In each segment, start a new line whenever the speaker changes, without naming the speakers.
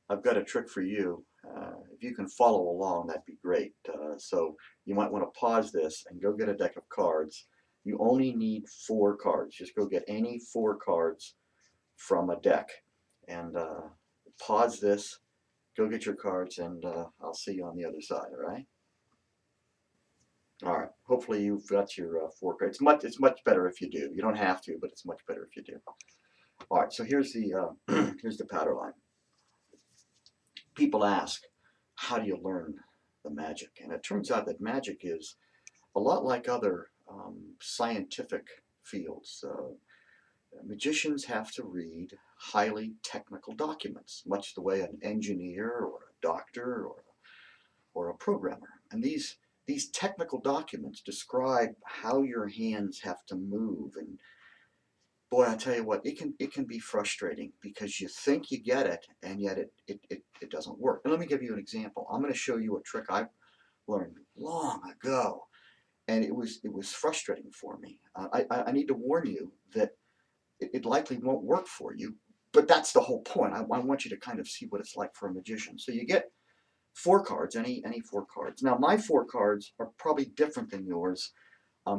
I've got a trick for you. If you can follow along, that'd be great. So you might want to pause this and go get a deck of cards. You only need 4 cards. Just go get any 4 cards from a deck and pause this. Go get your cards, and I'll see you on the other side. All right. All right. Hopefully you've got your 4 cards. It's much better if you do. You don't have to, but it's much better if you do. All right. So here's the here's the pattern line. People ask, how do you learn the magic? And it turns out that magic is a lot like other scientific fields. Magicians have to read highly technical documents, much the way an engineer or a doctor or a programmer. And these technical documents describe how your hands have to move. And boy, I tell you what, it can be frustrating because you think you get it, and yet it doesn't work. And let me give you an example. I'm going to show you a trick I learned long ago, and it was frustrating for me. I need to warn you that it likely won't work for you, but that's the whole point. I want you to kind of see what it's like for a magician. So you get 4 cards, any 4 cards. Now my 4 cards are probably different than yours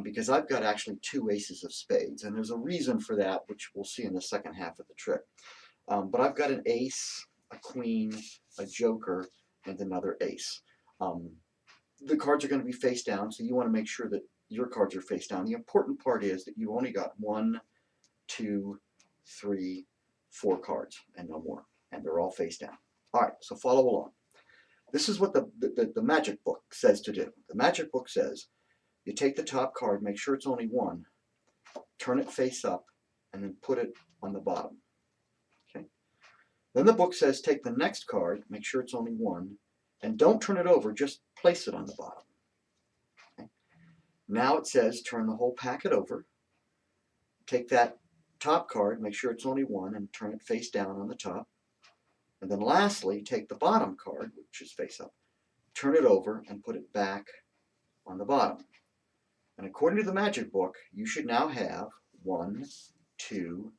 because I've got actually 2 aces of spades, and there's a reason for that, which we'll see in the second half of the trick. But I've got an ace, a queen, a joker, and another ace. Um, the cards are going to be face down, so you want to make sure that your cards are face down. The important part is that you only got 1, 2, 3, 4 cards, and no more, and they're all face down. All right, so follow along. This is what the magic book says to do. The magic book says you take the top card, make sure it's only 1, turn it face up, and then put it on the bottom. Okay. Then the book says take the next card, make sure it's only 1, and don't turn it over, just place it on the bottom. Okay. Now it says turn the whole packet over, take that top card, make sure it's only 1, and turn it face down on the top. And then lastly, take the bottom card, which is face up, turn it over, and put it back on the bottom. And according to the magic book, you should now have 1, 2,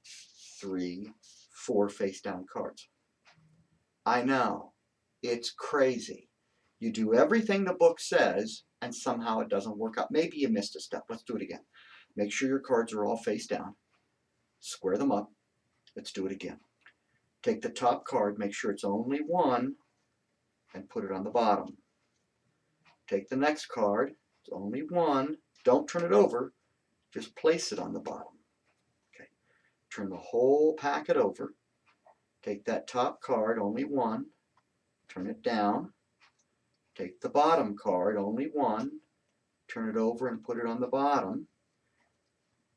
3, 4 face down cards. I know, it's crazy. You do everything the book says, and somehow it doesn't work out. Maybe you missed a step. Let's do it again. Make sure your cards are all face down. Square them up. Let's do it again. Take the top card, make sure it's only 1, and put it on the bottom. Take the next card, it's only 1, don't turn it over, just place it on the bottom. Okay. Turn the whole packet over, take that top card, only 1, turn it down, take the bottom card, only 1, turn it over and put it on the bottom,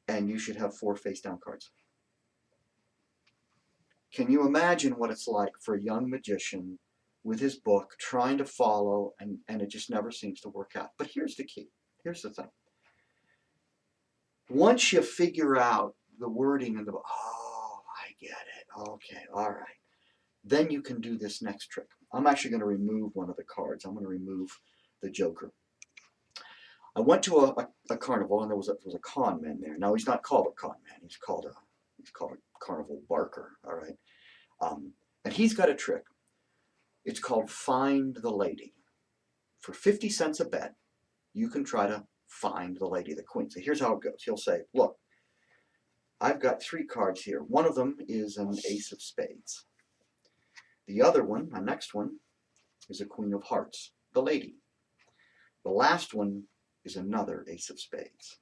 and you should have 4 face down cards. Can you imagine what it's like for a young magician with his book trying to follow, and it just never seems to work out? But here's the key. Here's the thing. Once you figure out the wording in the book, oh, I get it. Okay, all right. Then you can do this next trick. I'm actually going to remove one of the cards. I'm going to remove the joker. I went to a carnival, and there was a con man there. Now he's not called a con man. He's called a carnival barker. All right, and he's got a trick. It's called Find the Lady. For 50 cents a bet, you can try to find the lady, the queen. So here's how it goes. He'll say, look, I've got 3 cards here. One of them is an ace of spades. The other one, my next one, is a queen of hearts, the lady. The last one is another ace of spades.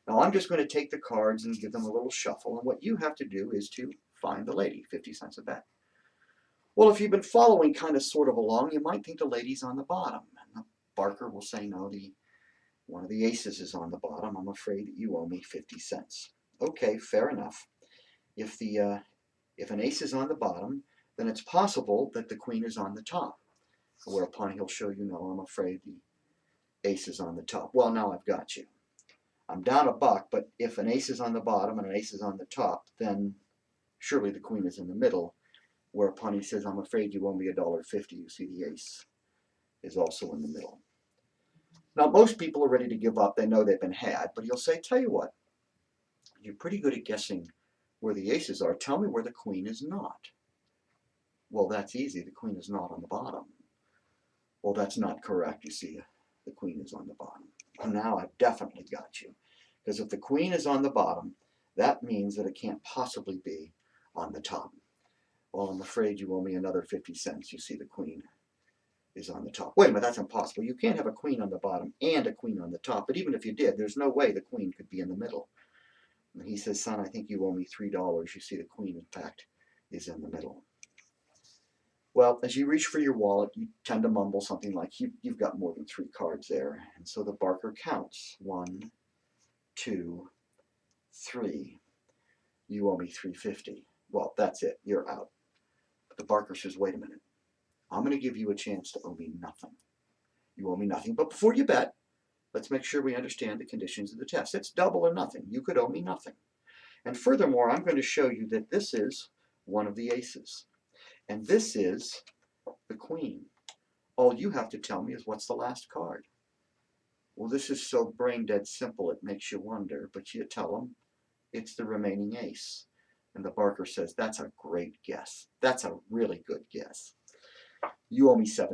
Now I'm just going to take the cards and give them a little shuffle, and what you have to do is to find the lady, 50 cents a bet. Well, if you've been following kind of sort of along, you might think the lady's on the bottom. And the barker will say, no, one of the aces is on the bottom. I'm afraid that you owe me 50 cents. Okay, fair enough. If an ace is on the bottom, then it's possible that the queen is on the top. Whereupon he'll show you, no, I'm afraid the ace is on the top. Well, now I've got you. I'm down a buck, but if an ace is on the bottom and an ace is on the top, then surely the queen is in the middle. Whereupon he says, I'm afraid you owe me $1.50. You see, the ace is also in the middle. Now, most people are ready to give up. They know they've been had, but he'll say, tell you what, you're pretty good at guessing where the aces are. Tell me where the queen is not. Well, that's easy. The queen is not on the bottom. Well, that's not correct. You see, the queen is on the bottom. Now I've definitely got you. Because if the queen is on the bottom, that means that it can't possibly be on the top. Well, I'm afraid you owe me another 50 cents. You see, the queen is on the top. Wait a minute, that's impossible. You can't have a queen on the bottom and a queen on the top. But even if you did, there's no way the queen could be in the middle. And he says, son, I think you owe me $3. You see, the queen, in fact, is in the middle. Well, as you reach for your wallet, you tend to mumble something like, you've got more than 3 cards there. And so the barker counts. 1, 2, 3. You owe me $3.50. Well, that's it. You're out. But the barker says, wait a minute. I'm going to give you a chance to owe me nothing. You owe me nothing. But before you bet, let's make sure we understand the conditions of the test. It's double or nothing. You could owe me nothing. And furthermore, I'm going to show you that this is one of the aces. And this is the queen. All you have to tell me is what's the last card. Well, this is so brain dead simple it makes you wonder, but you tell them it's the remaining ace. And the barker says, that's a great guess. That's a really good guess. You owe me $7.